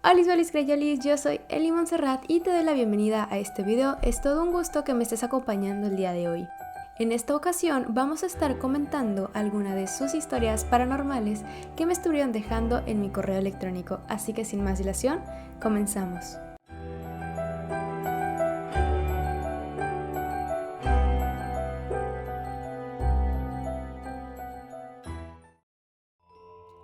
Hola Crayolis, yo soy Eli Montserrat y te doy la bienvenida a este video. Es todo un gusto que me estés acompañando el día de hoy. En esta ocasión vamos a estar comentando algunas de sus historias paranormales que me estuvieron dejando en mi correo electrónico, así que sin más dilación, comenzamos.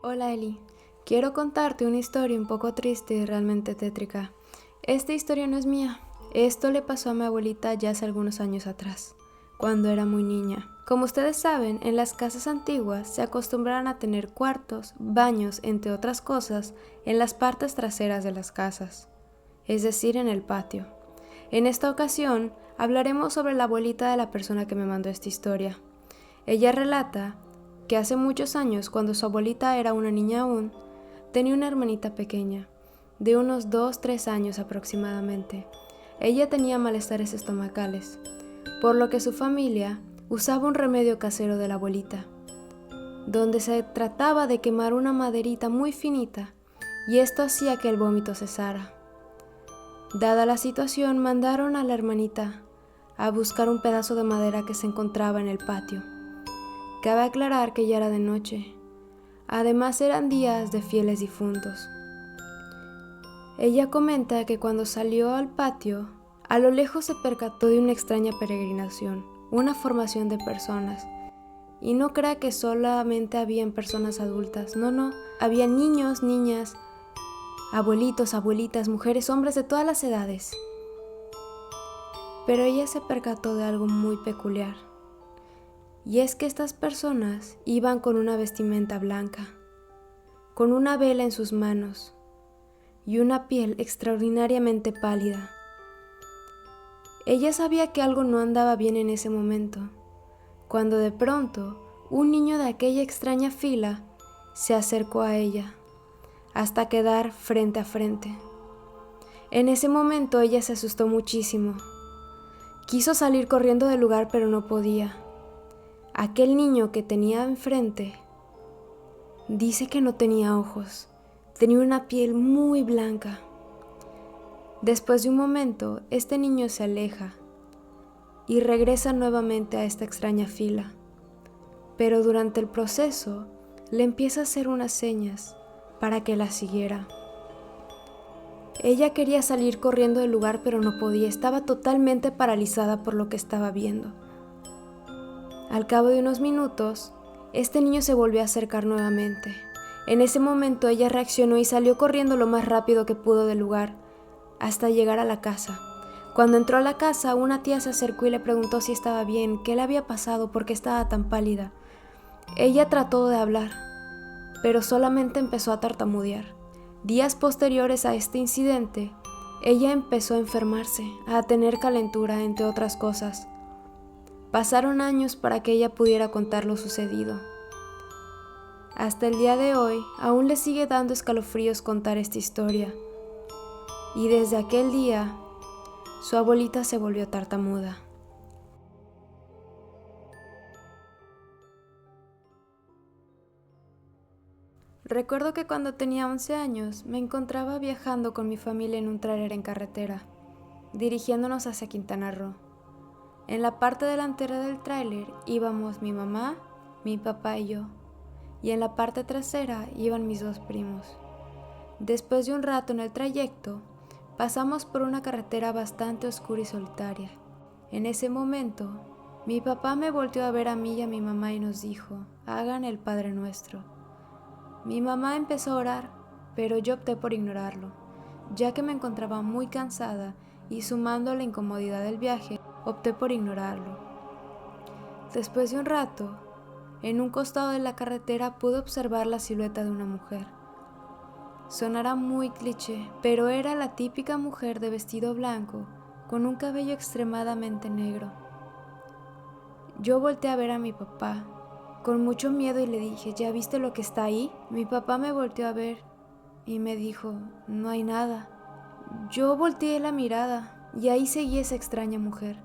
Hola Eli, quiero contarte una historia un poco triste y realmente tétrica. Esta historia no es mía, esto le pasó a mi abuelita ya hace algunos años atrás, cuando era muy niña. Como ustedes saben, en las casas antiguas se acostumbraban a tener cuartos, baños, entre otras cosas, en las partes traseras de las casas, es decir, en el patio. En esta ocasión hablaremos sobre la abuelita de la persona que me mandó esta historia. Ella relata que hace muchos años, cuando su abuelita era una niña aún, tenía una hermanita pequeña, de unos 2-3 años aproximadamente. Ella tenía malestares estomacales, por lo que su familia usaba un remedio casero de la abuelita, donde se trataba de quemar una maderita muy finita, y esto hacía que el vómito cesara. Dada la situación, mandaron a la hermanita a buscar un pedazo de madera que se encontraba en el patio. Cabe aclarar que ya era de noche. Además eran días de fieles difuntos. Ella comenta que cuando salió al patio, a lo lejos se percató de una extraña peregrinación, una formación de personas. Y no crea que solamente habían personas adultas, no, había niños, niñas, abuelitos, abuelitas, mujeres, hombres de todas las edades. Pero ella se percató de algo muy peculiar. Y es que estas personas iban con una vestimenta blanca, con una vela en sus manos y una piel extraordinariamente pálida. Ella sabía que algo no andaba bien en ese momento, cuando de pronto un niño de aquella extraña fila se acercó a ella, hasta quedar frente a frente. En ese momento ella se asustó muchísimo. Quiso salir corriendo del lugar, pero no podía. Aquel niño que tenía enfrente dice que no tenía ojos, tenía una piel muy blanca. Después de un momento, este niño se aleja y regresa nuevamente a esta extraña fila, pero durante el proceso le empieza a hacer unas señas para que la siguiera. Ella quería salir corriendo del lugar, pero no podía, estaba totalmente paralizada por lo que estaba viendo. Al cabo de unos minutos, este niño se volvió a acercar nuevamente. En ese momento ella reaccionó y salió corriendo lo más rápido que pudo del lugar, hasta llegar a la casa. Cuando entró a la casa, una tía se acercó y le preguntó si estaba bien, qué le había pasado, por qué estaba tan pálida. Ella trató de hablar, pero solamente empezó a tartamudear. Días posteriores a este incidente, ella empezó a enfermarse, a tener calentura, entre otras cosas. Pasaron años para que ella pudiera contar lo sucedido. Hasta el día de hoy, aún le sigue dando escalofríos contar esta historia. Y desde aquel día, su abuelita se volvió tartamuda. Recuerdo que cuando tenía 11 años, me encontraba viajando con mi familia en un tráiler en carretera, dirigiéndonos hacia Quintana Roo. En la parte delantera del tráiler íbamos mi mamá, mi papá y yo, y en la parte trasera iban mis dos primos. Después de un rato en el trayecto, pasamos por una carretera bastante oscura y solitaria. En ese momento, mi papá me volteó a ver a mí y a mi mamá y nos dijo: hagan el Padre Nuestro. Mi mamá empezó a orar, pero yo opté por ignorarlo, ya que me encontraba muy cansada y sumando la incomodidad del viaje, opté por ignorarlo. Después de un rato, en un costado de la carretera pude observar la silueta de una mujer. Sonará muy cliché, pero era la típica mujer de vestido blanco, con un cabello extremadamente negro. Yo volteé a ver a mi papá, con mucho miedo, y le dije: ¿ya viste lo que está ahí? Mi papá me volteó a ver y me dijo: no hay nada. Yo volteé la mirada y ahí seguía esa extraña mujer.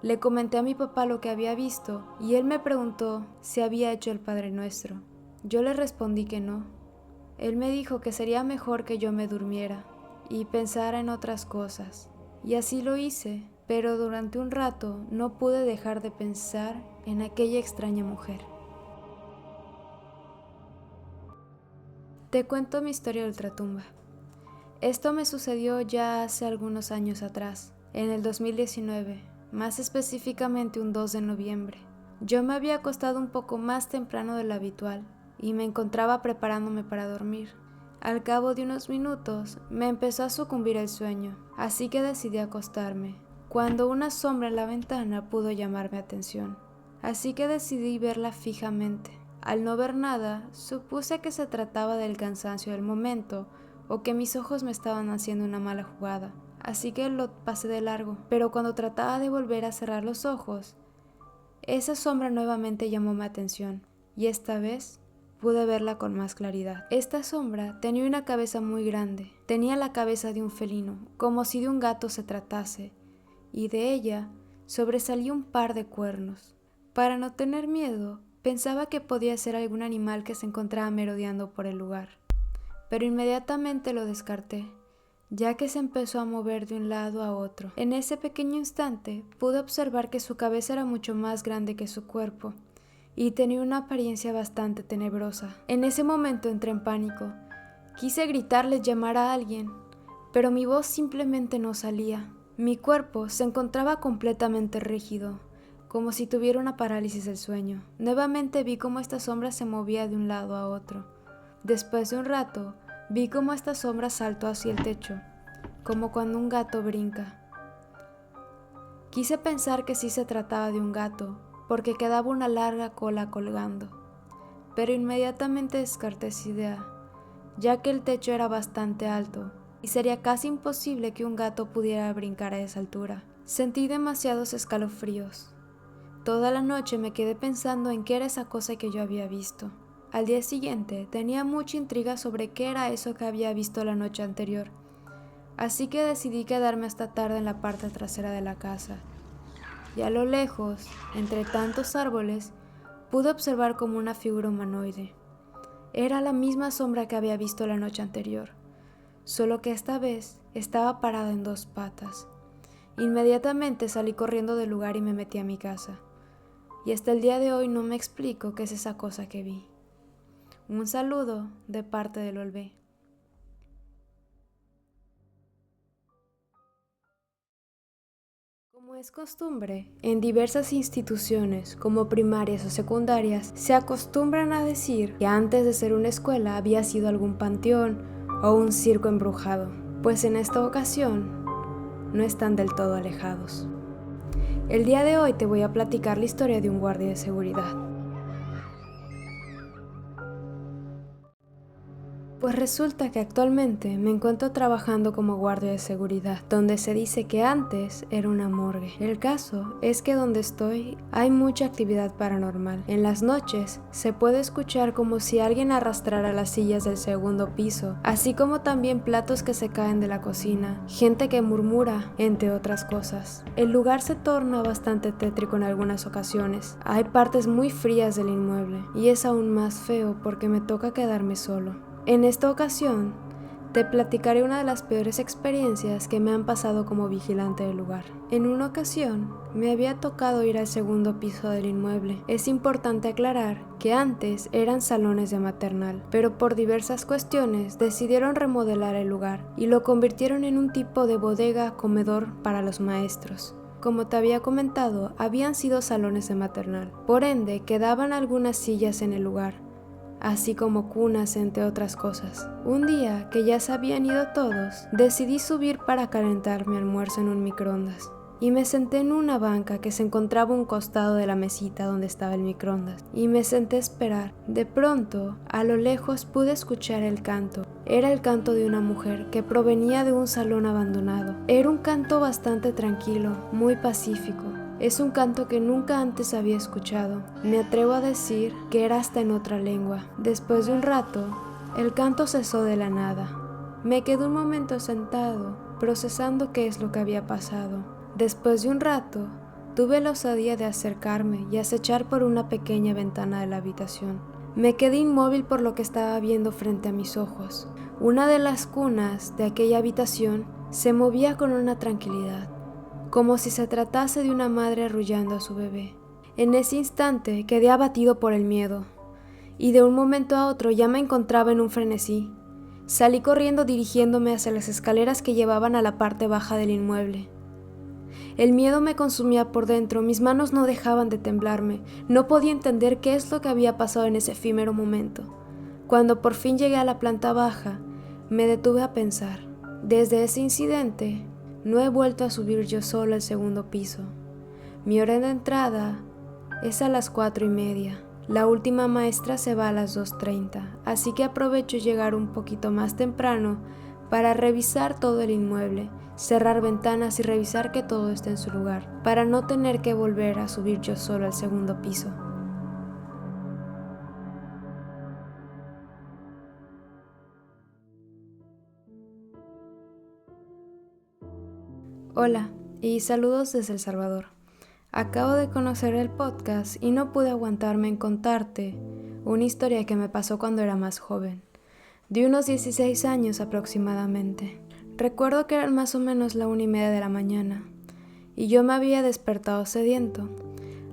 Le comenté a mi papá lo que había visto y él me preguntó si había hecho el Padre Nuestro. Yo le respondí que no. Él me dijo que sería mejor que yo me durmiera y pensara en otras cosas. Y así lo hice, pero durante un rato no pude dejar de pensar en aquella extraña mujer. Te cuento mi historia de ultratumba. Esto me sucedió ya hace algunos años atrás, en el 2019, más específicamente un 2 de noviembre. Yo me había acostado un poco más temprano de lo habitual y me encontraba preparándome para dormir. Al cabo de unos minutos me empezó a sucumbir el sueño, así que decidí acostarme, cuando una sombra en la ventana pudo llamar mi atención. Así que decidí verla fijamente. Al no ver nada, supuse que se trataba del cansancio del momento o que mis ojos me estaban haciendo una mala jugada, así que lo pasé de largo. Pero cuando trataba de volver a cerrar los ojos, esa sombra nuevamente llamó mi atención, y esta vez pude verla con más claridad. Esta sombra tenía una cabeza muy grande, tenía la cabeza de un felino, como si de un gato se tratase, y de ella sobresalía un par de cuernos. Para no tener miedo, pensaba que podía ser algún animal que se encontraba merodeando por el lugar, pero inmediatamente lo descarté, ya que se empezó a mover de un lado a otro. En ese pequeño instante pude observar que su cabeza era mucho más grande que su cuerpo y tenía una apariencia bastante tenebrosa. En ese momento entré en pánico. Quise gritarles, llamar a alguien, pero mi voz simplemente no salía. Mi cuerpo se encontraba completamente rígido, como si tuviera una parálisis del sueño. Nuevamente vi cómo esta sombra se movía de un lado a otro. Después de un rato, vi cómo esta sombra saltó hacia el techo, como cuando un gato brinca. Quise pensar que sí se trataba de un gato, porque quedaba una larga cola colgando, pero inmediatamente descarté esa idea, ya que el techo era bastante alto y sería casi imposible que un gato pudiera brincar a esa altura. Sentí demasiados escalofríos. Toda la noche me quedé pensando en qué era esa cosa que yo había visto. Al día siguiente tenía mucha intriga sobre qué era eso que había visto la noche anterior, así que decidí quedarme hasta tarde en la parte trasera de la casa. Y a lo lejos, entre tantos árboles, pude observar como una figura humanoide. Era la misma sombra que había visto la noche anterior, solo que esta vez estaba parada en dos patas. Inmediatamente salí corriendo del lugar y me metí a mi casa. Y hasta el día de hoy no me explico qué es esa cosa que vi. Un saludo de parte del Olvé. Como es costumbre, en diversas instituciones, como primarias o secundarias, se acostumbran a decir que antes de ser una escuela había sido algún panteón o un circo embrujado, pues en esta ocasión no están del todo alejados. El día de hoy te voy a platicar la historia de un guardia de seguridad. Pues resulta que actualmente me encuentro trabajando como guardia de seguridad, donde se dice que antes era una morgue. El caso es que donde estoy hay mucha actividad paranormal. En las noches se puede escuchar como si alguien arrastrara las sillas del segundo piso, así como también platos que se caen de la cocina, gente que murmura, entre otras cosas. El lugar se torna bastante tétrico en algunas ocasiones. Hay partes muy frías del inmueble y es aún más feo porque me toca quedarme solo. En esta ocasión, te platicaré una de las peores experiencias que me han pasado como vigilante del lugar. En una ocasión, me había tocado ir al segundo piso del inmueble. Es importante aclarar que antes eran salones de maternal, pero por diversas cuestiones decidieron remodelar el lugar y lo convirtieron en un tipo de bodega-comedor para los maestros. Como te había comentado, habían sido salones de maternal, por ende quedaban algunas sillas en el lugar, así como cunas, entre otras cosas. Un día que ya se habían ido todos, decidí subir para calentar mi almuerzo en un microondas y me senté en una banca que se encontraba a un costado de la mesita donde estaba el microondas y me senté a esperar. De pronto, a lo lejos pude escuchar el canto. Era el canto de una mujer que provenía de un salón abandonado. Era un canto bastante tranquilo, muy pacífico. Es un canto que nunca antes había escuchado. Me atrevo a decir que era hasta en otra lengua. Después de un rato, el canto cesó de la nada. Me quedé un momento sentado, procesando qué es lo que había pasado. Después de un rato, tuve la osadía de acercarme y acechar por una pequeña ventana de la habitación. Me quedé inmóvil por lo que estaba viendo frente a mis ojos. Una de las cunas de aquella habitación se movía con una tranquilidad, como si se tratase de una madre arrullando a su bebé. En ese instante quedé abatido por el miedo, y de un momento a otro ya me encontraba en un frenesí. Salí corriendo dirigiéndome hacia las escaleras que llevaban a la parte baja del inmueble. El miedo me consumía por dentro, mis manos no dejaban de temblarme, no podía entender qué es lo que había pasado en ese efímero momento. Cuando por fin llegué a la planta baja, me detuve a pensar. Desde ese incidente, no he vuelto a subir yo solo al segundo piso. Mi hora de entrada es a las 4:30. La última maestra se va a las 2:30, así que aprovecho llegar un poquito más temprano para revisar todo el inmueble, cerrar ventanas y revisar que todo esté en su lugar, para no tener que volver a subir yo solo al segundo piso. Hola y saludos desde El Salvador. Acabo de conocer el podcast y no pude aguantarme en contarte una historia que me pasó cuando era más joven, de unos 16 años aproximadamente. Recuerdo que eran más o menos la 1:30 de la mañana y yo me había despertado sediento,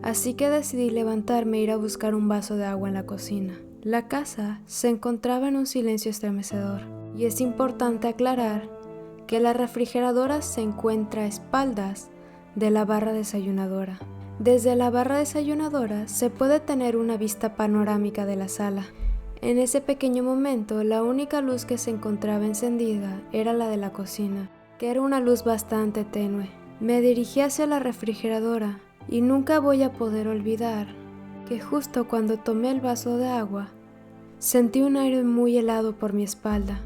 así que decidí levantarme e ir a buscar un vaso de agua en la cocina. La casa se encontraba en un silencio estremecedor y es importante aclarar que la refrigeradora se encuentra a espaldas de la barra desayunadora. Desde la barra desayunadora se puede tener una vista panorámica de la sala. En ese pequeño momento, la única luz que se encontraba encendida era la de la cocina, que era una luz bastante tenue. Me dirigí hacia la refrigeradora y nunca voy a poder olvidar que justo cuando tomé el vaso de agua, sentí un aire muy helado por mi espalda,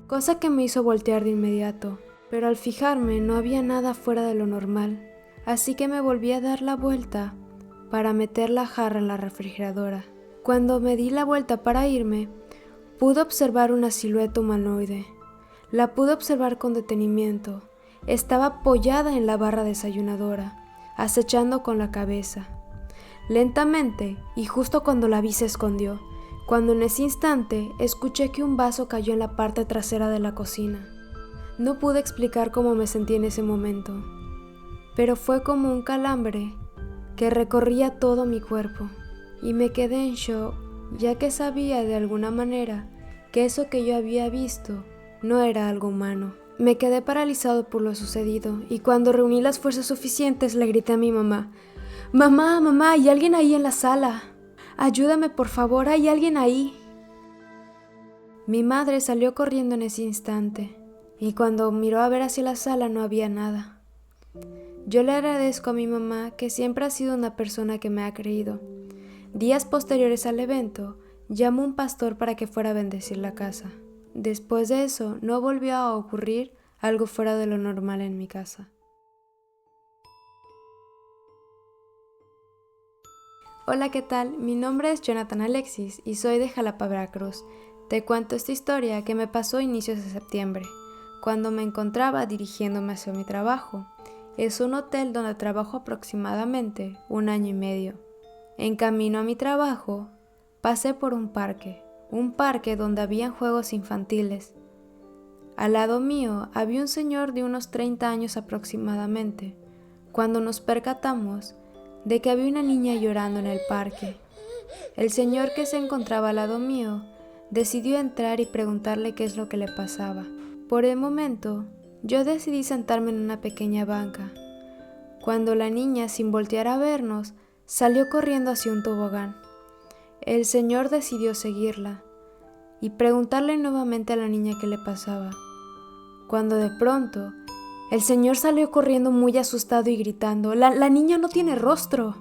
cosa que me hizo voltear de inmediato, pero al fijarme no había nada fuera de lo normal, así que me volví a dar la vuelta para meter la jarra en la refrigeradora. Cuando me di la vuelta para irme, pude observar una silueta humanoide. La pude observar con detenimiento. Estaba apoyada en la barra desayunadora, acechando con la cabeza. Lentamente, y justo cuando la vi se escondió, cuando en ese instante escuché que un vaso cayó en la parte trasera de la cocina. No pude explicar cómo me sentí en ese momento, pero fue como un calambre que recorría todo mi cuerpo. Y me quedé en shock, ya que sabía de alguna manera que eso que yo había visto no era algo humano. Me quedé paralizado por lo sucedido y cuando reuní las fuerzas suficientes le grité a mi mamá: «Mamá, mamá, hay alguien ahí en la sala. Ayúdame por favor, hay alguien ahí». Mi madre salió corriendo en ese instante y cuando miró a ver hacia la sala no había nada. Yo le agradezco a mi mamá, que siempre ha sido una persona que me ha creído. Días posteriores al evento, llamó a un pastor para que fuera a bendecir la casa. Después de eso, no volvió a ocurrir algo fuera de lo normal en mi casa. Hola, ¿qué tal? Mi nombre es Jonathan Alexis y soy de Jalapa, Veracruz. Te cuento esta historia que me pasó a inicios de septiembre, cuando me encontraba dirigiéndome hacia mi trabajo. Es un hotel donde trabajo aproximadamente 1 año y medio. En camino a mi trabajo, pasé por un parque donde habían juegos infantiles. Al lado mío había un señor de unos 30 años aproximadamente, cuando nos percatamos de que había una niña llorando en el parque. El señor, que se encontraba al lado mío, decidió entrar y preguntarle qué es lo que le pasaba. Por el momento, yo decidí sentarme en una pequeña banca, cuando la niña, sin voltear a vernos, salió corriendo hacia un tobogán. El señor decidió seguirla y preguntarle nuevamente a la niña qué le pasaba, cuando de pronto el señor salió corriendo muy asustado y gritando: La niña no tiene rostro.